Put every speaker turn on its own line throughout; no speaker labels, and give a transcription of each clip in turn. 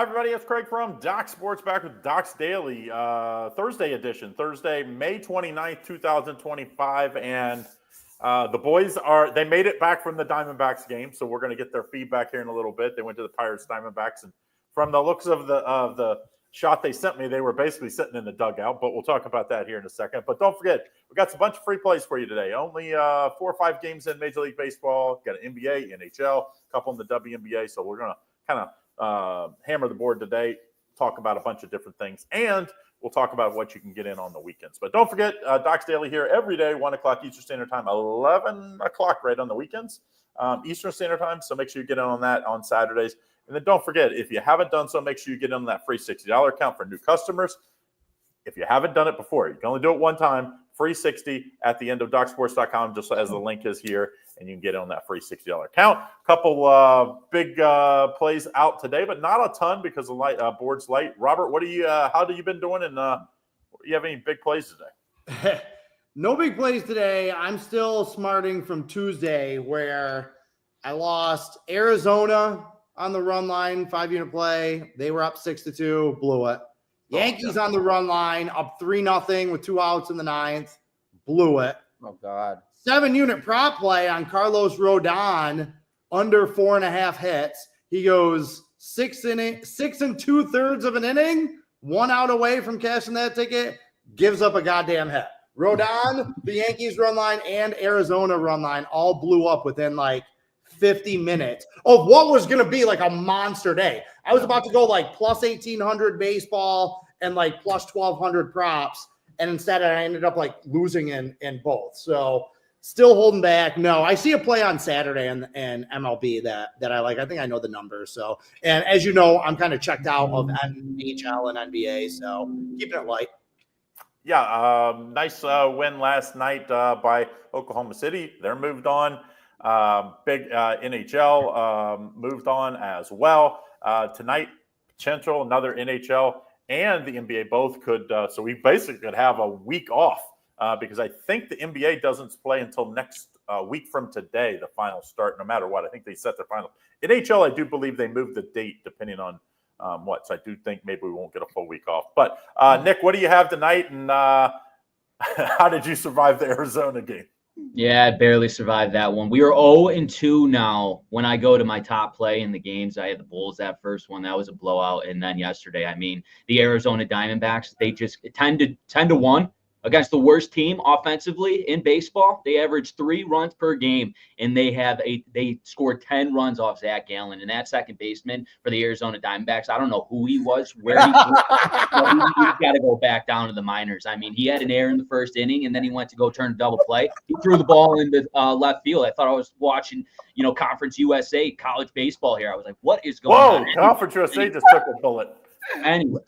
everybody. It's Craig from Doc Sports, back with Doc's Daily, Thursday edition. Thursday, May 29th, 2025. And the boys they made it back from the Diamondbacks game. So we're going to get their feedback here in a little bit. They went to the Pirates Diamondbacks. And from the looks of the shot they sent me, they were basically sitting in the dugout. But we'll talk about that here in a second. But don't forget, we got a bunch of free plays for you today. Only 4 or 5 games in Major League Baseball. Got an NBA, NHL, a couple in the WNBA. So we're going to kind of hammer the board today, talk about a bunch of different things, and we'll talk about what you can get in on the weekends. But don't forget, Doc's Daily here every day, 1 o'clock Eastern Standard Time, 11 o'clock right on the weekends, Eastern Standard Time. So make sure you get in on that on Saturdays. And then don't forget, if you haven't done so, make sure you get in on that free $60 account for new customers. If you haven't done it before, you can only do it one time, free $60 at the end of DocSports.com, just as the link is here, and you can get on that free $60 account. A couple big plays out today, but not a ton because the board's light. Robert, how have you been doing, and do you have any big plays today?
No big plays today. I'm still smarting from Tuesday where I lost Arizona on the run line, 5-unit play. They were up 6-2, blew it. Yankees on the run line, up 3-0 with 2 outs in the 9th, blew it.
Oh, God.
7-unit prop play on Carlos Rodon, under 4.5 hits. He goes 6 2/3 of an inning, 1 out away from cashing that ticket, gives up a goddamn hit. Rodon, the Yankees run line, and Arizona run line all blew up within like 50 minutes of what was going to be like a monster day. I was about to go like plus 1,800 baseball and like plus 1,200 props. And instead I ended up like losing in both. So still holding back. No, I see a play on Saturday in MLB that I like. I think I know the numbers. So, and as you know, I'm kind of checked out of NHL and NBA. So keeping it light.
Yeah. Nice win last night by Oklahoma City. They're moved on. Big NHL moved on as well. Tonight, potential another NHL and the NBA both could. So we basically could have a week off because I think the NBA doesn't play until next week from today, the final start, no matter what. I think they set their final. NHL, I do believe they moved the date depending on what. So I do think maybe we won't get a full week off. But Nick, what do you have tonight? And how did you survive the Arizona game?
Yeah, I barely survived that one. We are 0-2 now. When I go to my top play in the games, I had the Bulls that first one. That was a blowout. And then yesterday, I mean, the Arizona Diamondbacks, they just 10-1 against the worst team offensively in baseball. They average 3 runs per game, and they scored 10 runs off Zach Gallen. And that second baseman for the Arizona Diamondbacks, I don't know who he was, where he was. He's got to go back down to the minors. I mean, he had an error in the first inning, and then he went to go turn a double play. He threw the ball into left field. I thought I was watching, Conference USA college baseball here. I was like, what is going on?
Whoa, Conference USA just took a bullet.
Anyway,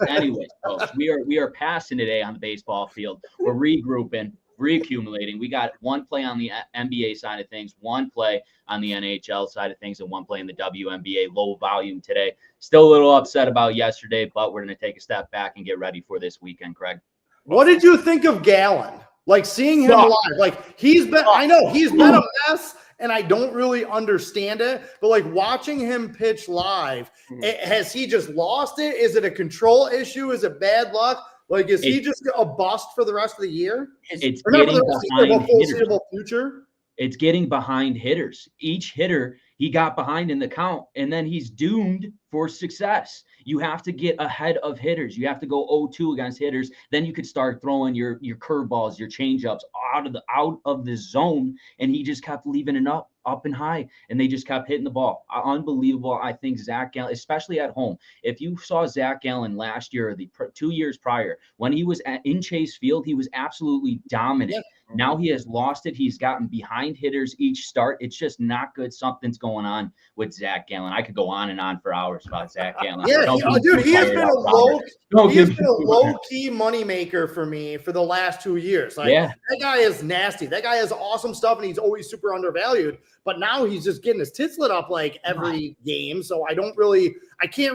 folks, we are passing today on the baseball field. We're regrouping, reaccumulating. We got 1 play on the NBA side of things, 1 play on the NHL side of things, and 1 play in the WNBA. Low volume today. Still a little upset about yesterday, but we're going to take a step back and get ready for this weekend, Craig.
What did you think of Gallen? Like seeing him live, like I know he's been a mess. And I don't really understand it, but like watching him pitch live, has he just lost it? Is it a control issue? Is it bad luck? Like, is he just a bust for the rest of the year?
It's getting behind hitters.
Future?
It's getting behind hitters. Each hitter he got behind in the count, and then he's doomed for success. You have to get ahead of hitters. You have to go 0-2 against hitters. Then you could start throwing your curveballs, your changeups out of the zone. And he just kept leaving it up and high, and they just kept hitting the ball. Unbelievable. I think Zach Gallen, especially at home, if you saw Zach Gallen last year or the 2 years prior, when he was in Chase Field, he was absolutely dominant. Yeah. Now he has lost it. He's gotten behind hitters each start. It's just not good. Something's going on with Zach Gallen. I could go on and on for hours about Zach Gallen.
Yeah, dude, he has been a low-key moneymaker for me for the last 2 years. Like, that guy is nasty. That guy has awesome stuff, and he's always super undervalued. But now he's just getting his tits lit up like every game. So I can't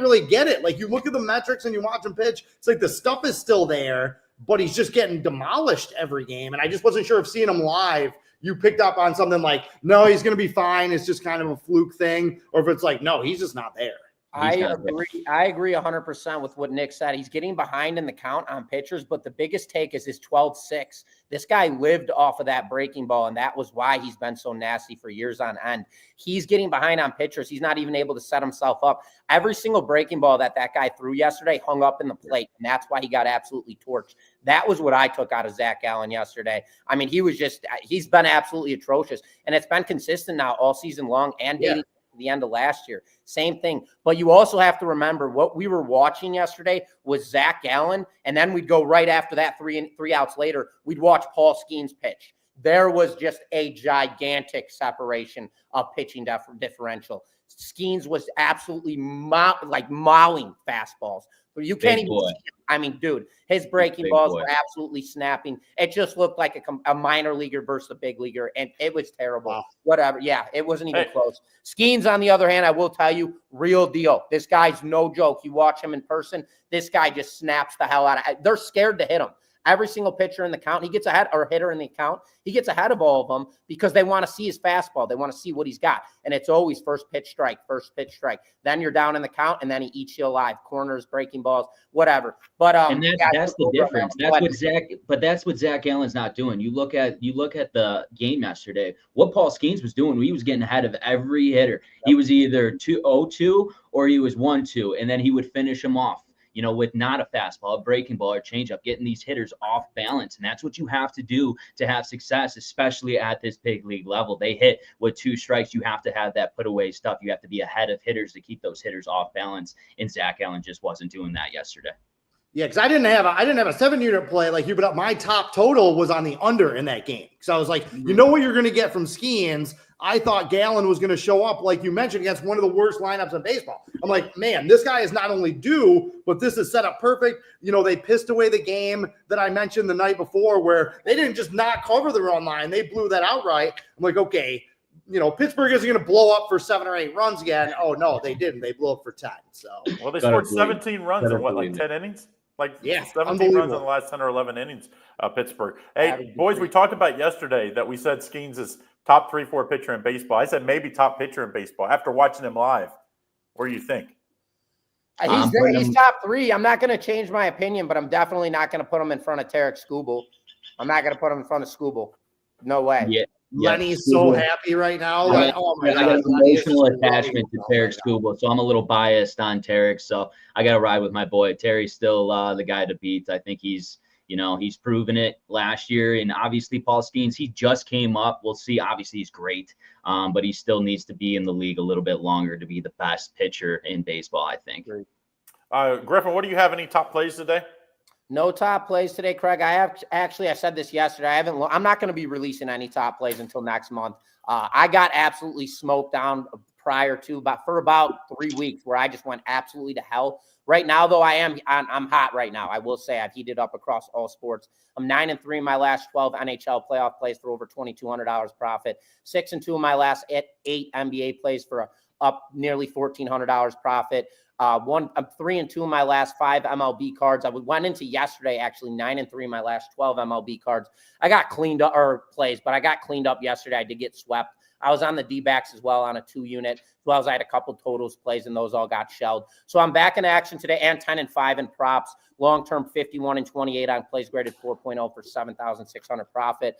really get it. Like, you look at the metrics and you watch him pitch, it's like the stuff is still there, but he's just getting demolished every game. And I just wasn't sure if seeing him live, you picked up on something like, no, he's going to be fine. It's just kind of a fluke thing. Or if it's like, no, he's just not there.
He's not great.
I agree 100% with what Nick said. He's getting behind in the count on pitchers, but the biggest take is his 12-6. This guy lived off of that breaking ball, and that was why he's been so nasty for years on end. He's getting behind on pitchers. He's not even able to set himself up. Every single breaking ball that guy threw yesterday hung up in the plate, and that's why he got absolutely torched. That was what I took out of Zach Gallen yesterday. I mean, he's been absolutely atrocious, and it's been consistent now all season long and dating the end of last year. Same thing. But you also have to remember what we were watching yesterday was Zach Gallen, and then we'd go right after that, three outs later, we'd watch Paul Skeens pitch. There was just a gigantic separation of pitching differential. Skeens was absolutely mauling fastballs. But you can't even see him. I mean, dude, his breaking balls were absolutely snapping. It just looked like a minor leaguer versus a big leaguer, and it was terrible. Wow. Whatever. Yeah, it wasn't even close. Skeens, on the other hand, I will tell you, real deal. This guy's no joke. You watch him in person, this guy just snaps the hell out of it. They're scared to hit him. Every single pitcher in the count, he gets ahead, or hitter in the count, he gets ahead of all of them because they want to see his fastball. They want to see what he's got. And it's always first pitch strike. Then you're down in the count, and then he eats you alive. Corners, breaking balls, whatever. But
and that's the difference. That's what Zach Gallen's not doing. You look at the game yesterday. What Paul Skeens was doing, he was getting ahead of every hitter. He was either 2-0-2 or he was 1-2, and then he would finish him off, with not a fastball, a breaking ball, or changeup, getting these hitters off balance. And that's what you have to do to have success, especially at this big league level. They hit with 2 strikes. You have to have that put away stuff. You have to be ahead of hitters to keep those hitters off balance. And Zach Gallen just wasn't doing that yesterday.
Yeah, because I didn't have a 7-unit play like you, but my top total was on the under in that game. So I was like, you know what you're going to get from Skeens. I thought Gallen was going to show up, like you mentioned, against one of the worst lineups in baseball. I'm like, man, this guy is not only due, but this is set up perfect. They pissed away the game that I mentioned the night before where they didn't just not cover the run line. They blew that outright. I'm like, okay, Pittsburgh isn't going to blow up for 7 or 8 runs again. Oh, no, they didn't. They blew up for 10. So,
well, they scored 17 runs in 10 innings? 17 runs in the last 10 or 11 innings, Pittsburgh. Hey, boys, we talked about yesterday that we said Skeens is top 3-4 pitcher in baseball. I said maybe top pitcher in baseball. After watching him live, what do you think?
He's top 3. I'm not going to change my opinion, but I'm definitely not going to put him in front of Tarek Skubal. I'm not going to put him in front of Skubal. No way.
Yeah. Lenny's so happy right now.
I got an emotional attachment to Tarek Skubal, so I'm a little biased on Tarek. So I got to ride with my boy. Terry's still the guy to beat. I think he's proven it last year. And obviously Paul Skeens, he just came up. We'll see. Obviously he's great, but he still needs to be in the league a little bit longer to be the best pitcher in baseball, I think.
Griffin, what do you have? Any top plays today?
No top plays today, Craig. I said this yesterday. I'm not going to be releasing any top plays until next month. I got absolutely smoked down for about 3 weeks where I just went absolutely to hell. Right now, though, I'm hot right now. I will say I've heated up across all sports. I'm 9-3 in my last 12 NHL playoff plays for over $2,200 profit. 6-2 in my last 8 NBA plays for up nearly $1,400 profit. I'm 3-2 in my last 5 MLB cards. I went into yesterday actually 9-3 in my last 12 MLB cards. I got cleaned up but I got cleaned up yesterday. I did get swept. I was on the D-backs as well on a 2-unit, as well as I had a couple totals plays, and those all got shelled. So I'm back in action today, and 10-5 in props. Long-term 51-28 on plays graded 4.0 for 7,600 profit.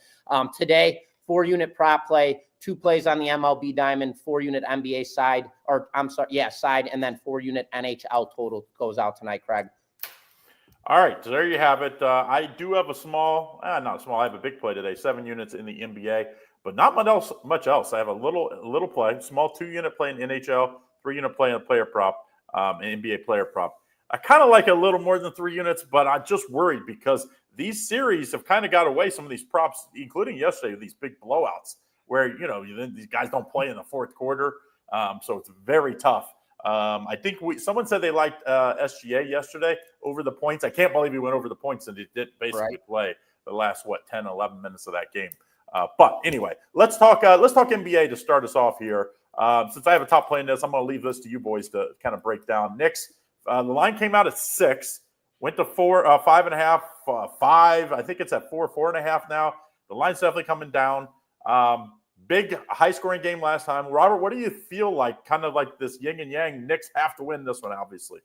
Today, 4-unit prop play, 2 plays on the MLB Diamond, 4-unit NBA side, side, and then 4-unit NHL total goes out tonight, Craig.
All right, so there you have it. I do have I have a big play today, 7 units in the NBA, but not much else. I have a little play, small 2-unit play in NHL, 3-unit play in a player prop, an NBA player prop. I kind of like a little more than 3 units, but I'm just worried because these series have kind of got away some of these props, including yesterday, these big blowouts where, these guys don't play in the fourth quarter. So it's very tough. I think someone said they liked SGA yesterday over the points. I can't believe he went over the points and he did basically play the last, 10, 11 minutes of that game. But anyway, let's talk NBA to start us off here. Since I have a top play in this, I'm going to leave this to you boys to kind of break down. Knicks, the line came out at 6, went to 4, 5.5, 5. I think it's at 4.5 now. The line's definitely coming down. big high-scoring game last time. Robert, what do you feel like? Kind of like this yin and yang. Knicks have to win this one, obviously.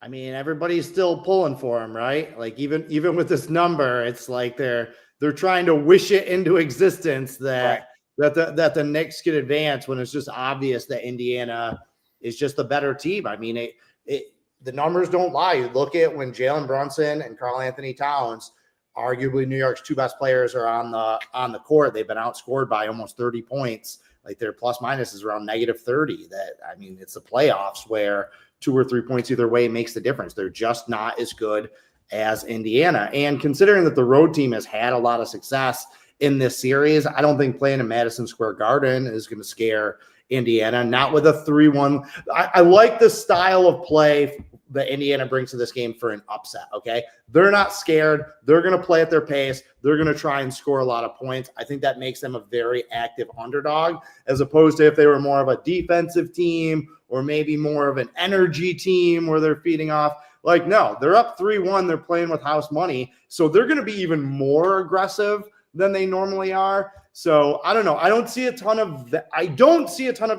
I mean, everybody's still pulling for him, right? Like even with this number, it's like they're trying to wish it into existence that the Knicks could advance when it's just obvious that Indiana is just the better team. I mean, the numbers don't lie. You look at when Jalen Brunson and Karl Anthony Towns, arguably New York's two best players, are on the court. They've been outscored by almost 30 points. Like their plus minus is around -30. I mean, it's the playoffs where 2 or 3 points either way makes the difference. They're just not as good as Indiana. And considering that the road team has had a lot of success in this series, I don't think playing in Madison Square Garden is going to scare Indiana, not with a 3-1. I like the style of play that Indiana brings to this game for an upset, okay? They're not scared. They're going to play at their pace. They're going to try and score a lot of points. I think that makes them a very active underdog, as opposed to if they were more of a defensive team or maybe more of an energy team where they're feeding off. Like, no, they're up 3-1. They're playing with house money. So they're going to be even more aggressive than they normally are. So I don't know. I don't see a ton of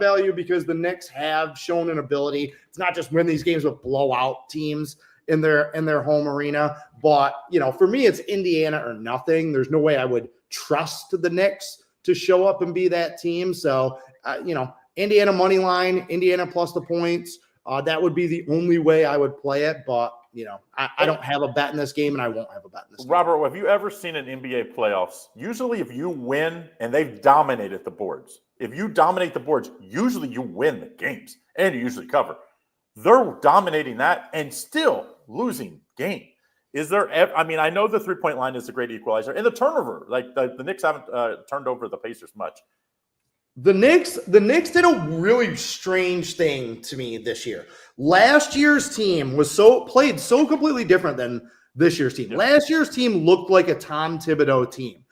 value because the Knicks have shown an ability. It's not just win these games with blowout teams in their home arena. But, you know, for me, it's Indiana or nothing. There's no way I would trust the Knicks to show up and be that team. So, you know, Indiana money line, Indiana plus the points. That would be the only way I would play it. But, you know, I don't have a bet in this game, and I won't have a bet in this game.
Robert, have you ever seen an NBA playoffs? Usually if you win and they've dominated the boards, if you dominate the boards, usually you win the games and you usually cover. They're dominating that and still losing game. Is there – I mean, I know the three-point line is a great equalizer. And the turnover, like the Knicks haven't turned over the Pacers much.
The Knicks did a really strange thing to me this year. Last year's team played so completely different than this year's team.
Yeah.
Last year's team looked like a Tom Thibodeau team.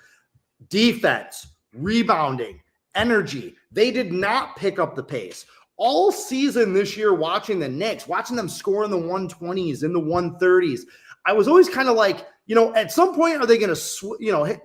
Defense, rebounding, energy. They did not pick up the pace. All season this year, watching the Knicks, watching them score in the 120s, in the 130s, I was always kind of like, you know, at some point, are they going to,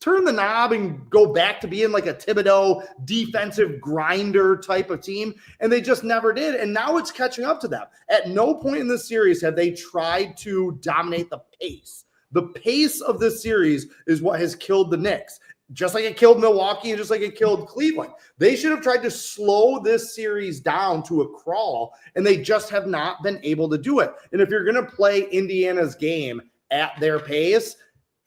turn the knob and go back to being like a Thibodeau defensive grinder type of team? And they just never did. And now it's catching up to them. At no point in this series have they tried to dominate the pace. The pace of this series is what has killed the Knicks, just like it killed Milwaukee and just like it killed Cleveland. They should have tried to slow this series down to a crawl, and they just have not been able to do it. And if you're going to play Indiana's game at their pace,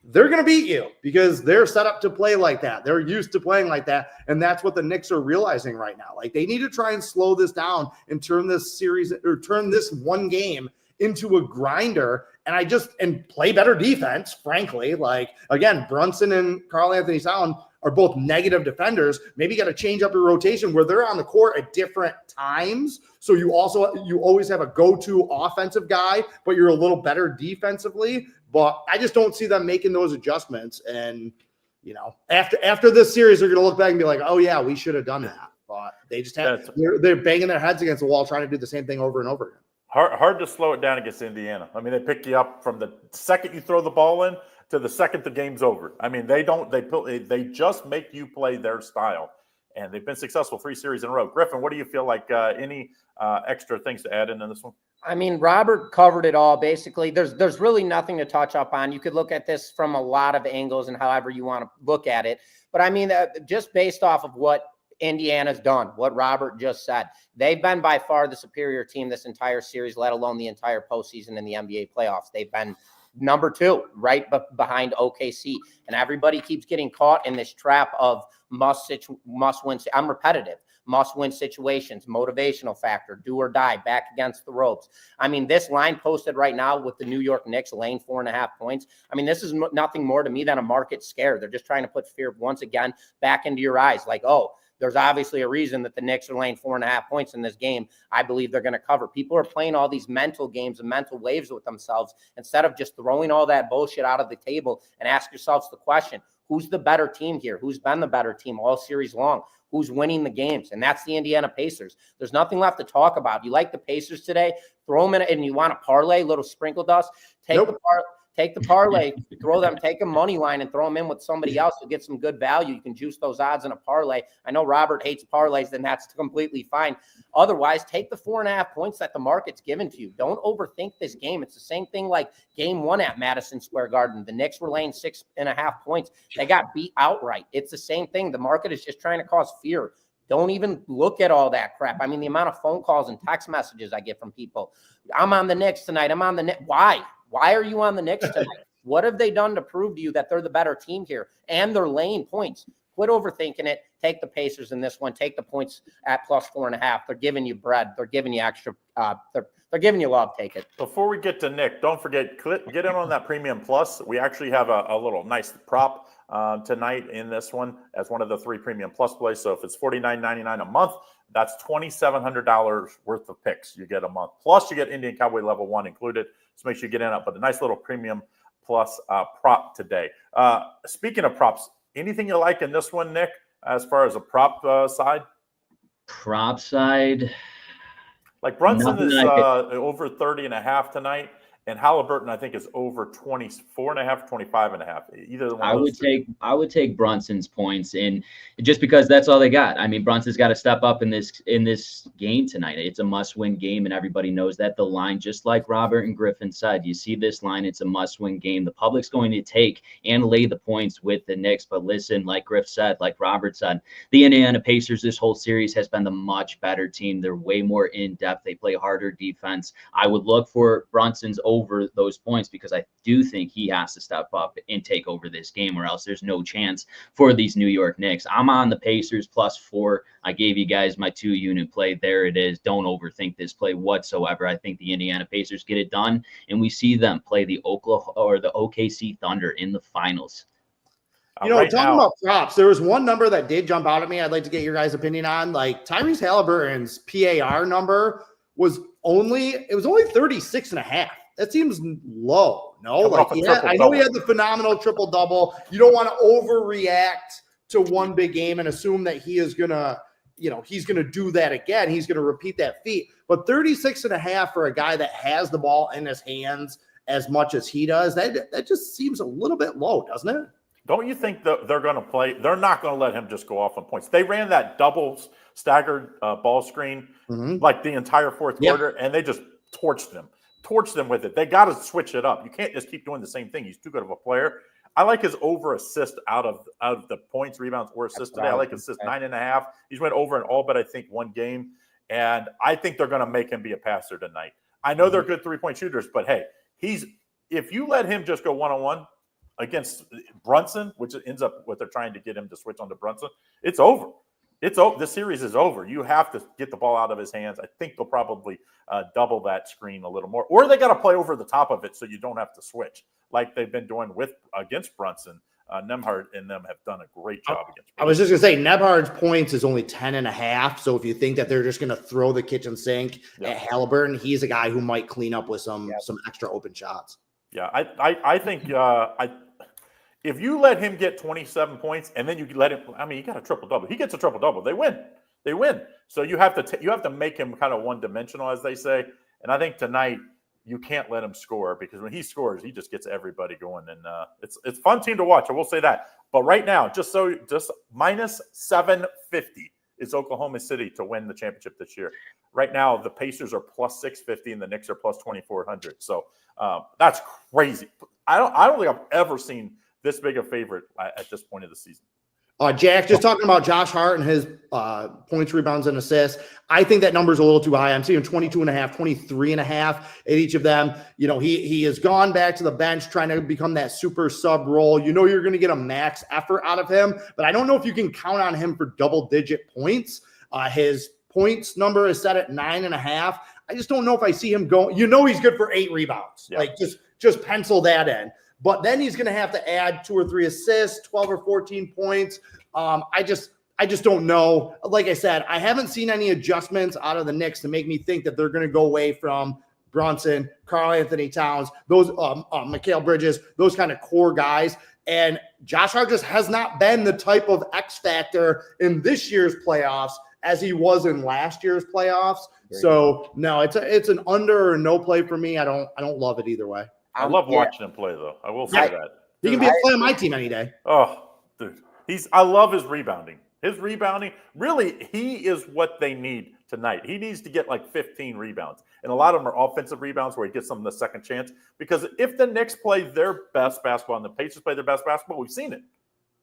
they're going to beat you because they're set up to play like that. They're used to playing like that. And that's what the Knicks are realizing right now. Like, they need to try and slow this down and turn this series or turn this one game into a grinder and play better defense, frankly. Like, again, Brunson and Karl Anthony Towns are both negative defenders. Maybe you got to change up your rotation where they're on the court at different times. So you always have a go-to offensive guy, but you're a little better defensively. But I just don't see them making those adjustments. And, you know, after this series, they're going to look back and be like, oh, yeah, we should have done that. But they just they're banging their heads against the wall trying to do the same thing over and over again.
Hard to slow it down against Indiana. I mean, they pick you up from the second you throw the ball in to the second the game's over. I mean, they just make you play their style. And they've been successful 3 series in a row. Griffin, what do you feel like? Any extra things to add in this one?
I mean, Robert covered it all. Basically, there's really nothing to touch up on. You could look at this from a lot of angles and however you want to look at it. But I mean, just based off of what Indiana's done, what Robert just said, they've been by far the superior team this entire series, let alone the entire postseason in the NBA playoffs. They've been number 2, right behind OKC. And everybody keeps getting caught in this trap of must-win. I'm repetitive. Must-win situations, motivational factor, do or die, back against the ropes. I mean, this line posted right now with the New York Knicks laying 4.5 points. I mean, this is nothing more to me than a market scare. They're just trying to put fear once again back into your eyes. Like, oh, there's obviously a reason that the Knicks are laying 4.5 points in this game. I believe they're going to cover. People are playing all these mental games and mental waves with themselves instead of just throwing all that bullshit out of the table and ask yourselves the question, who's the better team here? Who's been the better team all series long? Who's winning the games? And that's the Indiana Pacers. There's nothing left to talk about. You like the Pacers today? Throw them in and you want a parlay, little sprinkle dust. Take Take the parlay, take a money line and throw them in with somebody else. You'll get some good value. You can juice those odds in a parlay. I know Robert hates parlays, then that's completely fine. Otherwise, take the 4.5 points that the market's given to you. Don't overthink this game. It's the same thing like game 1 at Madison Square Garden. The Knicks were laying 6.5 points. They got beat outright. It's the same thing. The market is just trying to cause fear. Don't even look at all that crap. I mean, the amount of phone calls and text messages I get from people. I'm on the Knicks tonight. I'm on the Knicks. Why? Why are you on the Knicks tonight? What have they done to prove to you that they're the better team here? And they're laying points. Quit overthinking it. Take the Pacers in this one. Take the points at plus 4.5. They're giving you bread. They're giving you extra. They're giving you love. Take it.
Before we get to Nick, don't forget, get in on that Premium Plus. We actually have a little nice prop tonight in this one as one of the 3 Premium Plus plays. So if it's $49.99 a month, that's $2,700 worth of picks you get a month. Plus, you get Indian Cowboy Level 1 included. So make sure you get in it. But a nice little Premium Plus prop today. Speaking of props, anything you like in this one, Nick, as far as a prop side?
Prop side?
Like Brunson is over 30.5 tonight. And Halliburton, I think, is over 24.5, 25.5. Either one.
I would take Brunson's points, and just because that's all they got. I mean, Brunson's got to step up in this game tonight. It's a must-win game, and everybody knows that. The line, just like Robert and Griffin said, you see this line, it's a must-win game. The public's going to take and lay the points with the Knicks. But listen, like Griff said, like Robert said, the Indiana Pacers this whole series has been the much better team. They're way more in-depth. They play harder defense. I would look for Brunson's over those points because I do think he has to step up and take over this game, or else there's no chance for these New York Knicks. I'm on the Pacers plus 4. I gave you guys my 2-unit play. There it is. Don't overthink this play whatsoever. I think the Indiana Pacers get it done, and we see them play the OKC Thunder in the finals.
Talking about props, there was one number that did jump out at me. I'd like to get your guys' opinion on. Like Tyrese Halliburton's PAR number was only 36.5. That seems low. No, like I know he had the phenomenal triple-double. You don't want to overreact to one big game and assume that he is gonna, he's gonna do that again. He's gonna repeat that feat. But 36.5 for a guy that has the ball in his hands as much as he does, that just seems a little bit low, doesn't it?
Don't you think that they're going to play? They're not going to let him just go off on points. They ran that double staggered ball screen like the entire fourth quarter, and they just torched them with it. They got to switch it up. You can't just keep doing the same thing. He's too good of a player. I like his over assist out of the points, rebounds, or assists today. I like his assist 9.5. He's went over in all but I think one game, and I think they're going to make him be a passer tonight. I know they're good 3-point shooters, but hey, if you let him just go one-on-one against Brunson, which ends up what they're trying to get him to switch on to Brunson, it's over. This series is over. You have to get the ball out of his hands. I think they'll probably double that screen a little more, or they got to play over the top of it so you don't have to switch like they've been doing against Brunson. Nembhard and them have done a great job against Brunson.
I was just gonna say Nembhard's points is only 10.5. So if you think that they're just gonna throw the kitchen sink at Halliburton, he's a guy who might clean up with some extra open shots.
Yeah, I think if you let him get 27 points and then you let him, he got a triple-double. He gets a triple-double. They win. So you have to make him kind of one-dimensional, as they say. And I think tonight you can't let him score because when he scores, he just gets everybody going. And it's a fun team to watch. I will say that. But right now, just minus 750 is Oklahoma City to win the championship this year. Right now, the Pacers are plus 650 and the Knicks are plus 2,400. So that's crazy. I don't think I've ever seen this big a favorite at this point of the season.
Jack, just talking about Josh Hart and his points, rebounds, and assists. I think that number is a little too high. I'm seeing 22.5, 23.5 at each of them. He has gone back to the bench trying to become that super sub role. You're going to get a max effort out of him, but I don't know if you can count on him for double-digit points. His points number is set at 9.5. I just don't know if I see him going. He's good for 8 rebounds. Yeah. Like just pencil that in. But then he's going to have to add 2 or 3 assists, 12 or 14 points. I just don't know. Like I said, I haven't seen any adjustments out of the Knicks to make me think that they're going to go away from Brunson, Karl Anthony Towns, those Mikal Bridges, those kind of core guys. And Josh Hart just has not been the type of X factor in this year's playoffs as he was in last year's playoffs. So no, it's an under or no play for me. I don't love it either way.
I love watching him play, though. I will say that.
He can be a play on my team any day.
Oh, dude. I love his rebounding. His rebounding, really, he is what they need tonight. He needs to get like 15 rebounds. And a lot of them are offensive rebounds where he gets them the second chance. Because if the Knicks play their best basketball and the Pacers play their best basketball, we've seen it.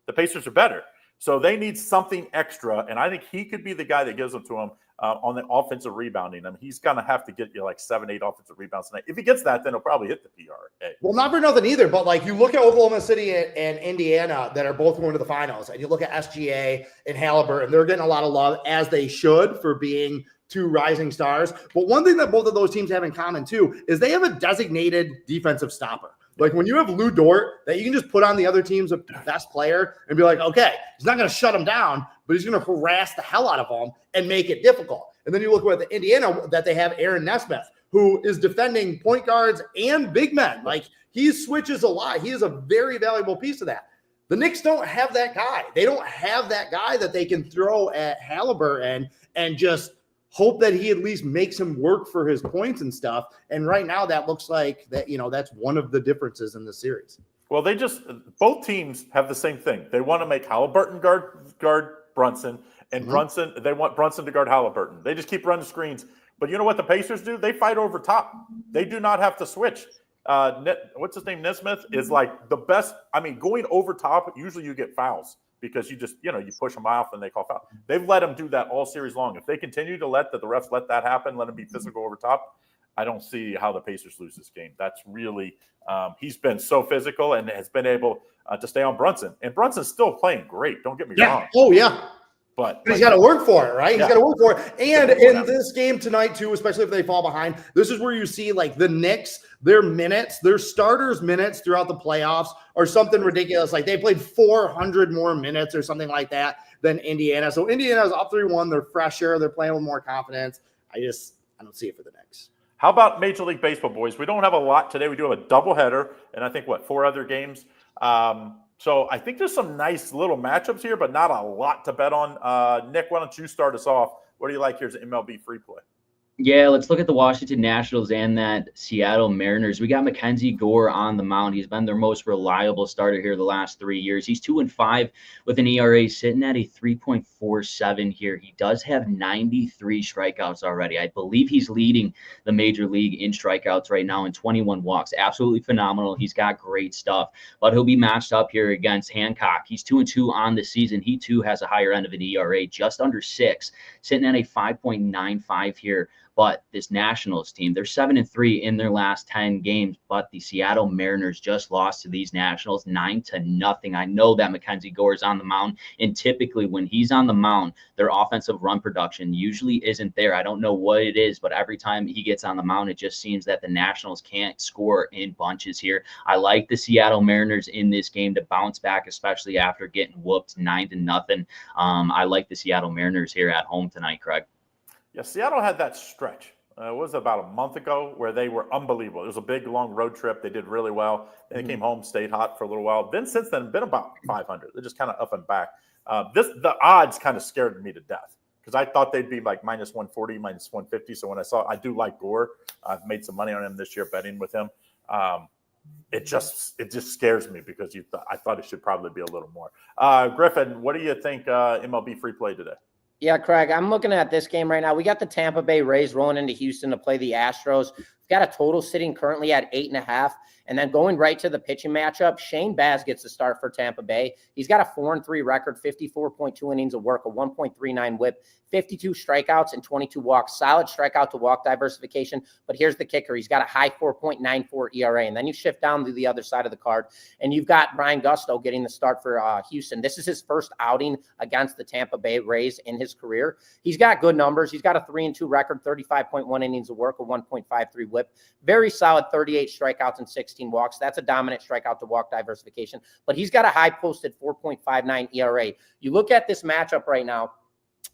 The Pacers are better. So they need something extra. And I think he could be the guy that gives them to them on the offensive rebounding. I mean, he's going to have to get you like 7-8 offensive rebounds tonight. If he gets that, then he'll probably hit the PRA.
Well, not for nothing either, but like you look at Oklahoma City and Indiana that are both going to the finals, and you look at SGA and Halliburton, they're getting a lot of love, as they should, for being two rising stars. But one thing that both of those teams have in common too is they have a designated defensive stopper. Like when you have Lou Dort that you can just put on the other team's best player and be like, okay, he's not going to shut him down, but he's going to harass the hell out of them and make it difficult. And then you look at the Indiana that they have Aaron Nesmith, who is defending point guards and big men. Like he switches a lot. He is a very valuable piece of that. The Knicks don't have that guy. They don't have that guy that they can throw at Halliburton and just hope that he at least makes him work for his points and stuff. And right now that looks like that, that's one of the differences in the series.
Well, both teams have the same thing. They want to make Halliburton guard Brunson, and they want Brunson to guard Halliburton. They just keep running screens. But you know what the Pacers do? They fight over top. They do not have to switch. What's his name? Nesmith is like the best. I mean, going over top, usually you get fouls because you just, you push them off and they call foul. They've let him do that all series long. If they continue to let the refs let that happen, let him be physical over top, I don't see how the Pacers lose this game. That's really he's been so physical and has been able to stay on Brunson. And Brunson's still playing great. Don't get me wrong.
Oh, yeah.
But
he's got to work for it, right? He's got to work for it. And in this game tonight, too, especially if they fall behind, this is where you see like the Knicks, their starters' minutes throughout the playoffs are something ridiculous. Like they played 400 more minutes or something like that than Indiana. So Indiana's up 3-1. They're fresher. They're playing with more confidence. I don't see it for the Knicks.
How about Major League Baseball, boys? We don't have a lot today. We do have a doubleheader, and I think, 4 other games. So I think there's some nice little matchups here, but not a lot to bet on. Nick, why don't you start us off? What do you like here as MLB free play?
Yeah, let's look at the Washington Nationals and that Seattle Mariners. We got Mackenzie Gore on the mound. He's been their most reliable starter here the last 3 years. He's 2-5 with an ERA sitting at a 3.47 here. He does have 93 strikeouts already. I believe he's leading the major league in strikeouts right now in 21 walks. Absolutely phenomenal. He's got great stuff, but he'll be matched up here against Hancock. He's 2-2 on the season. He too has a higher end of an ERA, just under 6, sitting at a 5.95 here. But this Nationals team, they're 7-3 in their last 10 games, but the Seattle Mariners just lost to these Nationals 9-0. I know that Mackenzie Gore is on the mound, and typically when he's on the mound, their offensive run production usually isn't there. I don't know what it is, but every time he gets on the mound, it just seems that the Nationals can't score in bunches here. I like the Seattle Mariners in this game to bounce back, especially after getting whooped 9-0. I like the Seattle Mariners here at home tonight, Craig.
Yeah, Seattle had that stretch. It was about a month ago where they were unbelievable. It was a big, long road trip. They did really well. Then they came home, stayed hot for a little while. Then since then, been about 500. They're just kind of up and back. The odds kind of scared me to death because I thought they'd be like minus 140, minus 150. So when I do like Gore. I've made some money on him this year betting with him. It just scares me because I thought it should probably be a little more. Griffin, what do you think MLB free play today?
Yeah, Craig, I'm looking at this game right now. We got the Tampa Bay Rays rolling into Houston to play the Astros. We've got a total sitting currently at 8.5. And then going right to the pitching matchup, Shane Baz gets the start for Tampa Bay. He's got a 4-3 record, 54.2 innings of work, a 1.39 whip, 52 strikeouts and 22 walks. Solid strikeout to walk diversification. But here's the kicker. He's got a high 4.94 ERA. And then you shift down to the other side of the card, and you've got Brian Gusto getting the start for Houston. This is his first outing against the Tampa Bay Rays in his career. He's got good numbers. He's got a 3-2 record, 35.1 innings of work, a 1.53 whip. Very solid 38 strikeouts and 16 walks. That's a dominant strikeout to walk diversification. But he's got a high posted 4.59 ERA. You look at this matchup right now,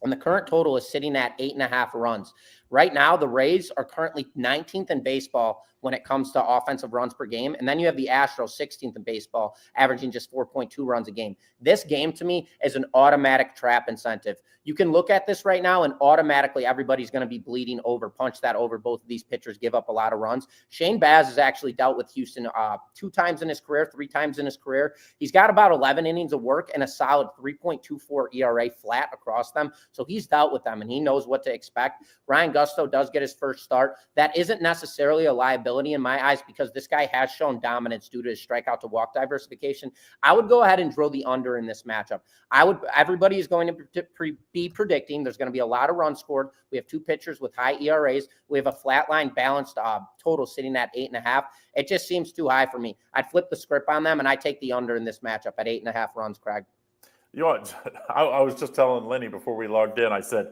and the current total is sitting at 8.5 runs. Right now, the Rays are currently 19th in baseball when it comes to offensive runs per game. And then you have the Astros 16th in baseball, averaging just 4.2 runs a game. This game to me is an automatic trap incentive. You can look at this right now and automatically everybody's going to be bleeding over, punch that over. Both of these pitchers give up a lot of runs. Shane Baz has actually dealt with Houston 2 times in his career, 3 times in his career. He's got about 11 innings of work and a solid 3.24 ERA flat across them. So he's dealt with them and he knows what to expect. Ryan Gusto does get his first start. That isn't necessarily a liability in my eyes because this guy has shown dominance due to his strikeout to walk diversification. I would go ahead and drill the under in this matchup. Everybody is going to be predicting there's going to be a lot of runs scored. We have 2 pitchers with high ERAs. We have a flatline balanced total sitting at 8.5. It just seems too high for me. I'd flip the script on them and I take the under in this matchup at 8.5 runs, Craig.
You know what? I was just telling Lenny before we logged in, I said,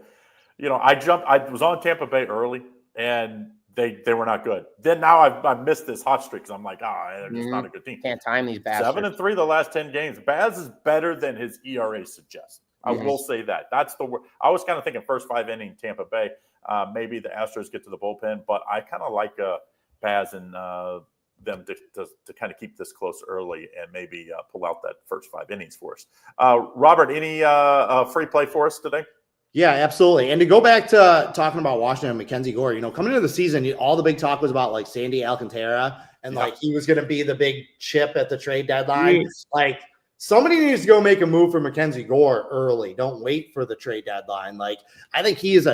I was on Tampa Bay early and they were not good. Then now I've missed this hot streak because I'm like, they're just not a good team.
Can't time these bastards.
7-3 the last 10 games. Baz is better than his ERA suggests. I will say that. That's the word. I was kind of thinking first 5 inning Tampa Bay. Maybe the Astros get to the bullpen, but I kind of like Baz and them to kind of keep this close early and maybe pull out that first 5 innings for us. Robert, any free play for us today?
Yeah, absolutely. And to go back to talking about Washington and Mackenzie Gore, coming into the season, all the big talk was about like Sandy Alcantara and like he was going to be the big chip at the trade deadline.
Yes.
Like somebody needs to go make a move for Mackenzie Gore early. Don't wait for the trade deadline. Like I think he's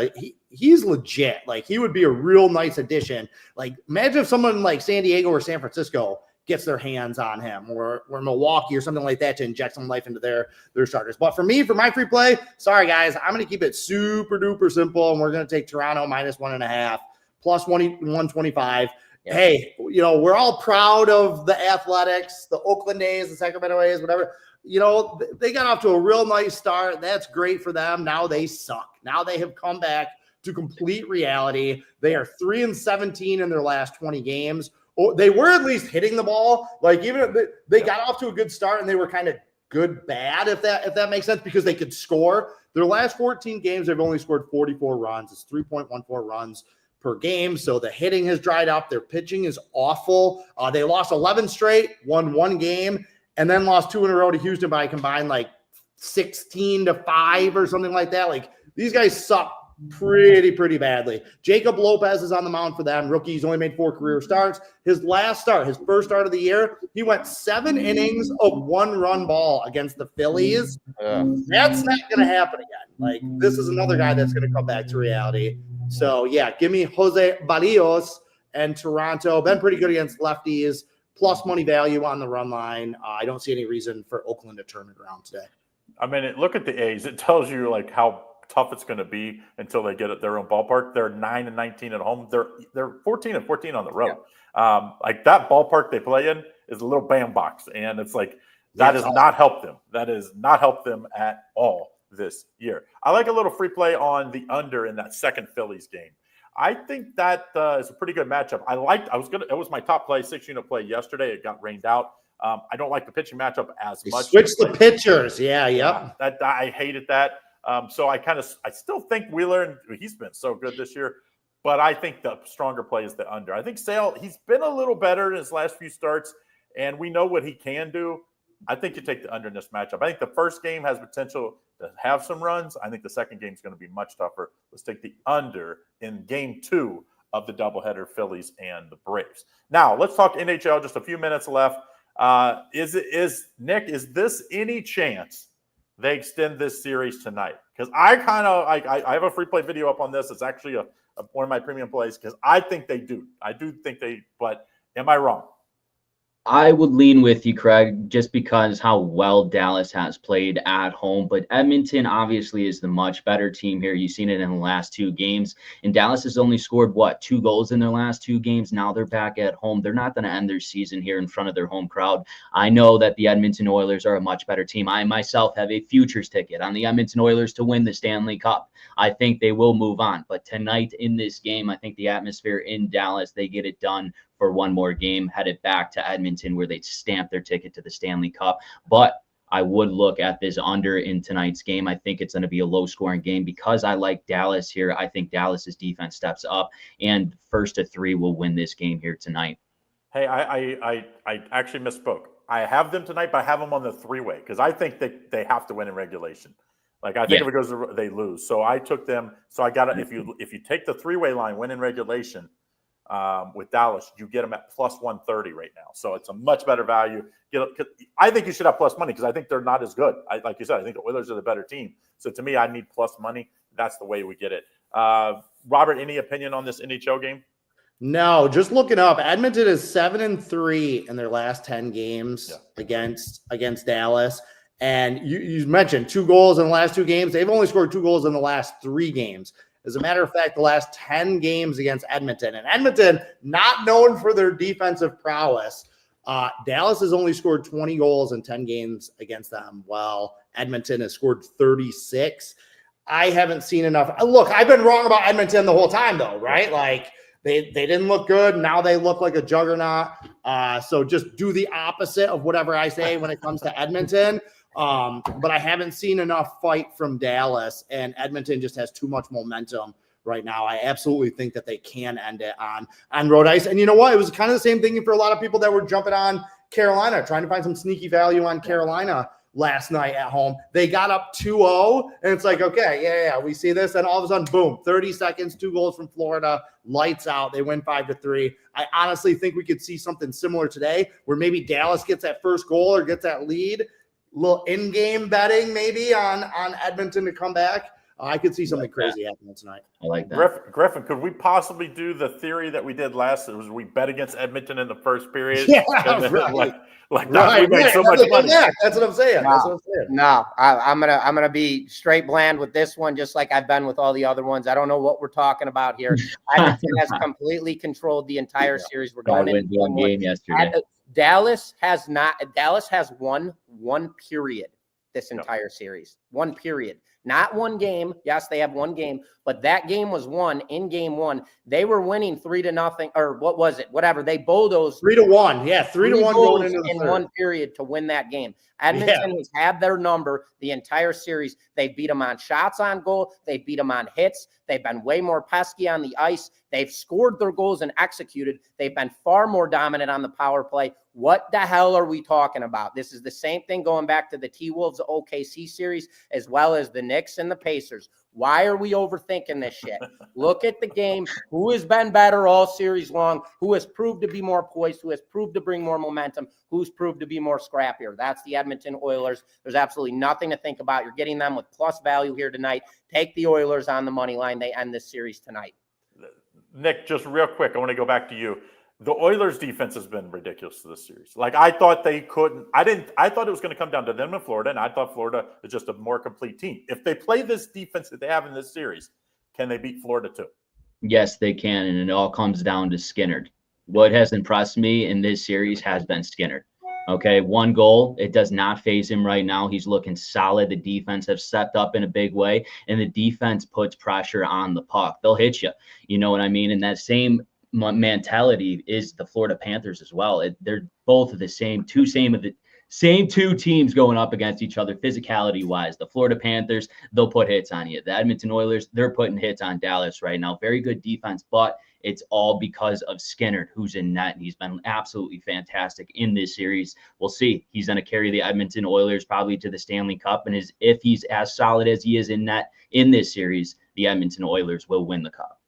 legit. Like he would be a real nice addition. Like imagine if someone like San Diego or San Francisco gets their hands on him or Milwaukee or something like that to inject some life into their starters. But for me, for my free play, sorry guys, I'm going to keep it super duper simple. And we're going to take Toronto -1.5 plus 125. Yeah. Hey, we're all proud of the Athletics, the Oakland A's, the Sacramento A's, whatever. They got off to a real nice start. That's great for them. Now they suck. Now they have come back to complete reality. They are 3-17 in their last 20 games. They were at least hitting the ball. Like even if they got off to a good start and they were kind of good, bad, if that makes sense, because they could score. Their last 14 games, they've only scored 44 runs. It's 3.14 runs per game. So the hitting has dried up. Their pitching is awful. They lost 11 straight, won 1 game, and then lost 2 in a row to Houston by a combined like 16-5 or something like that. Like these guys suck pretty badly. Jacob Lopez is on the mound for them. Rookie. He's only made 4 career starts. His first start of the year, he went 7 innings of 1-run ball against the Phillies. That's not going to happen again. Like this is another guy that's going to come back to reality. So yeah, give me Jose Barrios and Toronto. Been pretty good against lefties. Plus money value on the run line. I don't see any reason for Oakland to turn it around today.
I mean, look at the A's. It tells you like how tough it's going to be until they get at their own ballpark. They're 9-19 at home. They're 14-14 on the road. Yeah. Like that ballpark they play in is a little bandbox, and it's like that has not helped them. That has not helped them at all this year. I like a little free play on the under in that second Phillies game. I think that is a pretty good matchup. It was my top play, 6-unit play yesterday. It got rained out. I don't like the pitching matchup as much.
Switch the pitchers. Yeah, yep.
I hated that. So I still think Wheeler, and he's been so good this year, but I think the stronger play is the under. I think Sale, he's been a little better in his last few starts, and we know what he can do. I think you take the under in this matchup. I think the first game has potential to have some runs. I think the second game is going to be much tougher. Let's take the under in game 2 of the doubleheader, Phillies and the Braves. Now, let's talk NHL. Just a few minutes left. Nick, is this any chance they extend this series tonight? Because I have a free play video up on this. It's actually one of my premium plays because I think they do. I do think but am I wrong?
I would lean with you, Craig, just because how well Dallas has played at home. But Edmonton obviously is the much better team here. You've seen it in the last 2 games. And Dallas has only scored, 2 goals in their last 2 games. Now they're back at home. They're not going to end their season here in front of their home crowd. I know that the Edmonton Oilers are a much better team. I myself have a futures ticket on the Edmonton Oilers to win the Stanley Cup. I think they will move on. But tonight in this game, I think the atmosphere in Dallas, they get it done for one more game, headed back to Edmonton where they stamp their ticket to the Stanley Cup. But I would look at this under in tonight's game. I think it's going to be a low-scoring game because I like Dallas here. I think Dallas's defense steps up, and first to 3 will win this game here tonight.
Hey, I actually misspoke. I have them tonight, but I have them on the 3-way because I think they have to win in regulation. Like I think if it goes, they lose. So I took them. So I got it. If you take the 3-way line, win in regulation with Dallas, you get them at plus 130 right now. So it's a much better value. I think you should have plus money because I think they're not as good. Like you said, I think the Oilers are the better team. So to me, I need plus money. That's the way we get it. Robert, any opinion on this NHL game?
No, just looking up. Edmonton is 7-3 in their last 10 games against Dallas. And you mentioned 2 goals in the last 2 games. They've only scored 2 goals in the last 3 games. As a matter of fact, the last 10 games against Edmonton. And Edmonton, not known for their defensive prowess. Dallas has only scored 20 goals in 10 games against them, while Edmonton has scored 36. I haven't seen enough. Look, I've been wrong about Edmonton the whole time, though, right? Like, they didn't look good. Now they look like a juggernaut. So just do the opposite of whatever I say when it comes to Edmonton. But I haven't seen enough fight from Dallas, and Edmonton just has too much momentum right now. I absolutely think that they can end it on road ice. And you know what? It was kind of the same thing for a lot of people that were jumping on Carolina, trying to find some sneaky value on Carolina last night at home. They got up 2-0, and it's like, okay, we see this, and all of a sudden, boom, 30 seconds, 2 goals from Florida, lights out. They win 5-3. I honestly think we could see something similar today, where maybe Dallas gets that first goal or gets that lead. A little in-game betting maybe on Edmonton to come back. I could see something crazy happening tonight.
I like that.
Griffin, could we possibly do the theory that we did last? It was we bet against Edmonton in the first period.
Yeah,
then,
right.
We made so much money.
That's what I'm saying.
No, I'm gonna be straight bland with this one, just like I've been with all the other ones. I don't know what we're talking about here. Edmonton has completely controlled the entire series. We're going into
one game yesterday.
Dallas has not. Dallas has won 1 period this entire series. 1 period. Not 1 game. Yes, they have 1 game, but that game was won in game 1. They were winning 3-0, or what was it? Whatever. They bulldozed
3-1. Yeah, 3-1 going into the
in
third.
1 period to win that game. Edmonton has had their number the entire series. They beat them on shots on goal. They beat them on hits. They've been way more pesky on the ice. They've scored their goals and executed. They've been far more dominant on the power play. What the hell are we talking about? This is the same thing going back to the T-Wolves OKC series, as well as the Knicks and the Pacers. Why are we overthinking this shit? Look at the game. Who has been better all series long? Who has proved to be more poised? Who has proved to bring more momentum? Who's proved to be more scrappier? That's the Edmonton Oilers. There's absolutely nothing to think about. You're getting them with plus value here tonight. Take the Oilers on the money line. They end this series tonight.
Nick, just real quick, I want to go back to you. The Oilers' defense has been ridiculous this series. Like, I thought they couldn't. I thought it was going to come down to them in Florida, and I thought Florida is just a more complete team. If they play this defense that they have in this series, can they beat Florida too?
Yes, they can, and it all comes down to Skinner. What has impressed me in this series has been Skinner. Okay, 1 goal. It does not phase him right now. He's looking solid. The defense have stepped up in a big way, and the defense puts pressure on the puck. They'll hit you. You know what I mean? And that same mentality is the Florida Panthers as well. They're both the same two teams going up against each other physicality wise. The Florida Panthers, they'll put hits on you. The Edmonton Oilers, they're putting hits on Dallas right now. Very good defense, but it's all because of Skinner, who's in net, and he's been absolutely fantastic in this series. We'll see. He's going to carry the Edmonton Oilers probably to the Stanley Cup, and if he's as solid as he is in net in this series, the Edmonton Oilers will win the Cup.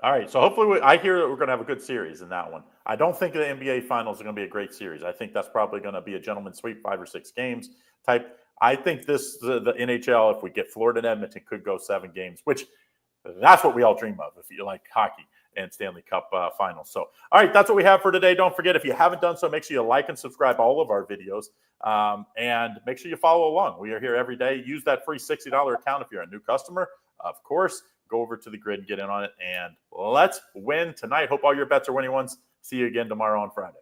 All right, so hopefully I hear that we're going to have a good series in that one. I don't think the NBA Finals are going to be a great series. I think that's probably going to be a gentleman's sweep, 5 or 6 games type. I think the NHL, if we get Florida and Edmonton, could go 7 games, which that's what we all dream of if you like hockey and Stanley Cup Finals. So, all right, that's what we have for today. Don't forget, if you haven't done so, make sure you like and subscribe all of our videos, and make sure you follow along. We are here every day. Use that free $60 account if you're a new customer, of course. Go over to the grid and get in on it, and let's win tonight. Hope all your bets are winning ones. See you again tomorrow on Friday.